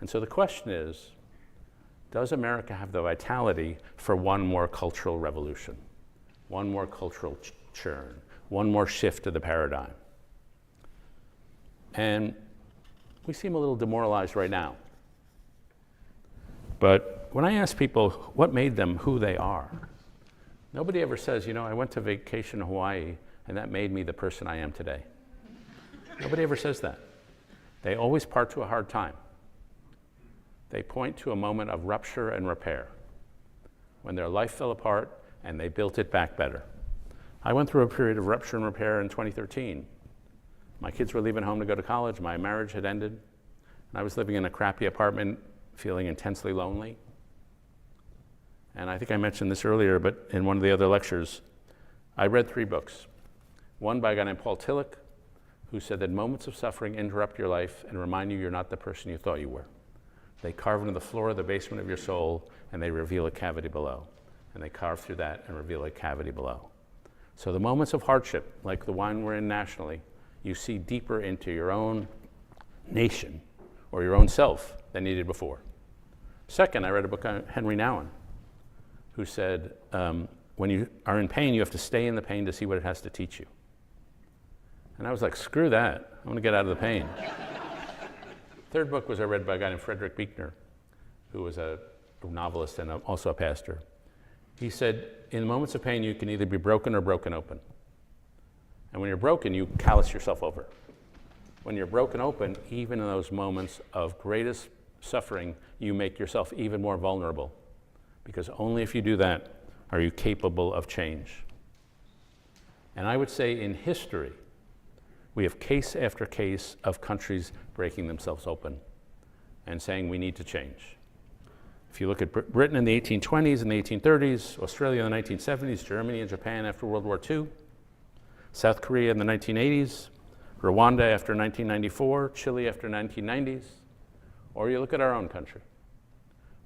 And so the question is, does America have the vitality for one more cultural revolution, one more cultural churn, one more shift of the paradigm? And we seem a little demoralized right now. But when I ask people what made them who they are, nobody ever says, you know, I went to vacation in Hawaii and that made me the person I am today. Nobody ever says that. They always part to a hard time. They point to a moment of rupture and repair, when their life fell apart and they built it back better. I went through a period of rupture and repair in 2013. My kids were leaving home to go to college, my marriage had ended, and I was living in a crappy apartment, feeling intensely lonely. And I think I mentioned this earlier, but in one of the other lectures, I read 3 books. One by a guy named Paul Tillich, who said that moments of suffering interrupt your life and remind you you're not the person you thought you were. They carve into the floor of the basement of your soul, and they reveal a cavity below. And they carve through that and reveal a cavity below. So the moments of hardship, like the one we're in nationally, you see deeper into your own nation or your own self than you did before. Second, I read a book on Henry Nouwen, who said, when you are in pain, you have to stay in the pain to see what it has to teach you. And I was like, screw that, I want to get out of the pain. Third book was I read by a guy named Frederick Buechner, who was a novelist and also a pastor. He said, in moments of pain, you can either be broken or broken open. And when you're broken, you callous yourself over. When you're broken open, even in those moments of greatest suffering, you make yourself even more vulnerable. Because only if you do that are you capable of change. And I would say in history, we have case after case of countries breaking themselves open and saying we need to change. If you look at Britain in the 1820s and the 1830s, Australia in the 1970s, Germany and Japan after World War II, South Korea in the 1980s, Rwanda after 1994, Chile after 1990s, or you look at our own country.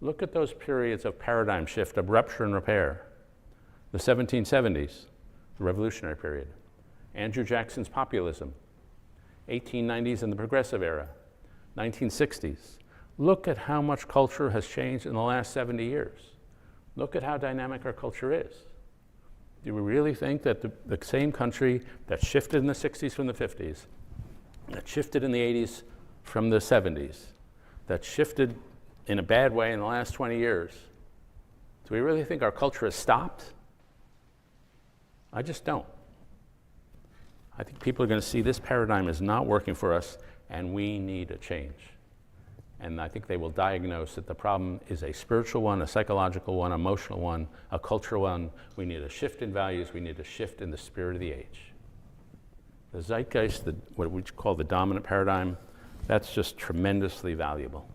Look at those periods of paradigm shift, of rupture and repair. The 1770s, the revolutionary period. Andrew Jackson's populism, 1890s and the progressive era, 1960s. Look at how much culture has changed in the last 70 years. Look at how dynamic our culture is. Do we really think that the same country that shifted in the 60s from the 50s, that shifted in the 80s from the 70s, that shifted in a bad way in the last 20 years, do we really think our culture has stopped? I just don't. I think people are going to see this paradigm is not working for us and we need a change. And I think they will diagnose that the problem is a spiritual one, a psychological one, emotional one, a cultural one. We need a shift in values. We need a shift in the spirit of the age. The zeitgeist, what we call the dominant paradigm, that's just tremendously valuable.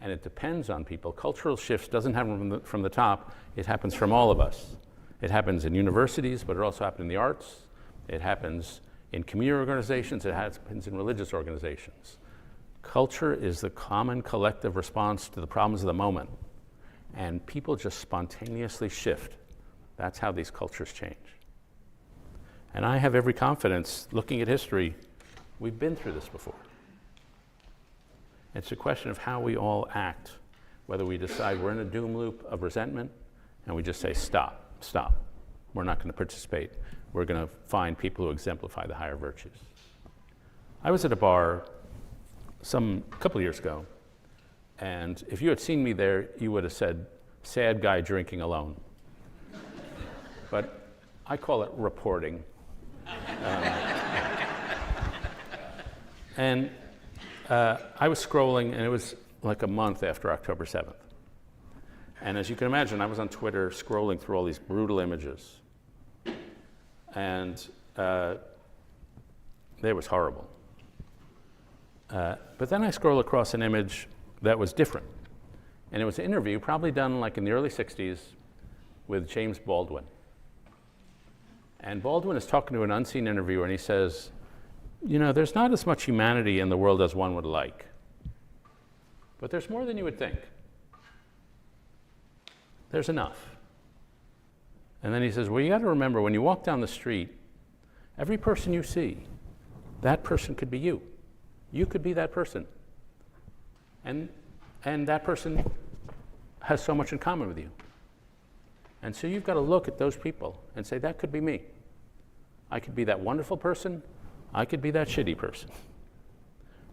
And it depends on people. Cultural shifts doesn't happen from the top. It happens from all of us. It happens in universities, but it also happens in the arts. It happens in community organizations. It happens in religious organizations. Culture is the common collective response to the problems of the moment. And people just spontaneously shift. That's how these cultures change. And I have every confidence, looking at history, we've been through this before. It's a question of how we all act, whether we decide we're in a doom loop of resentment and we just say, stop, stop. We're not going to participate. We're going to find people who exemplify the higher virtues. I was at a bar a couple of years ago, and if you had seen me there, you would have said, sad guy drinking alone. But I call it reporting. And I was scrolling, and it was like a month after October 7th. And as you can imagine, I was on Twitter scrolling through all these brutal images. And it was horrible. But then I scroll across an image that was different. And it was an interview probably done like in the early 60s with James Baldwin. And Baldwin is talking to an unseen interviewer, and he says, you know, there's not as much humanity in the world as one would like. But there's more than you would think. There's enough. And then he says, well, you got to remember, when you walk down the street, every person you see, that person could be you. You could be that person. And that person has so much in common with you. And so you've got to look at those people and say, that could be me. I could be that wonderful person. I could be that shitty person.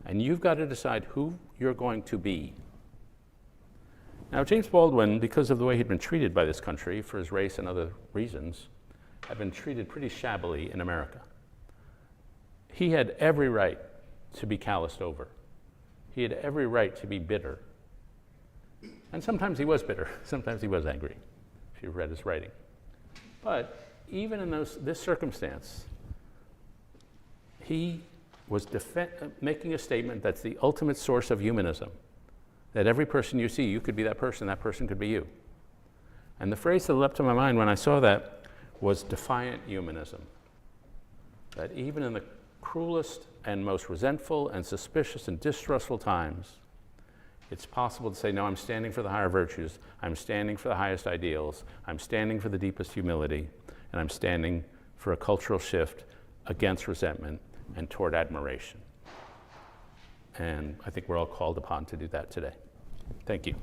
And you've got to decide who you're going to be. Now, James Baldwin, because of the way he'd been treated by this country for his race and other reasons, had been treated pretty shabbily in America. He had every right to be calloused over. He had every right to be bitter. And sometimes he was bitter. Sometimes he was angry, if you read his writing. But even in this circumstance, he was making a statement that's the ultimate source of humanism, that every person you see, you could be that person could be you. And the phrase that leapt to my mind when I saw that was defiant humanism. That even in the cruelest and most resentful and suspicious and distrustful times, it's possible to say, no, I'm standing for the higher virtues, I'm standing for the highest ideals, I'm standing for the deepest humility, and I'm standing for a cultural shift against resentment and toward admiration. And I think we're all called upon to do that today. Thank you.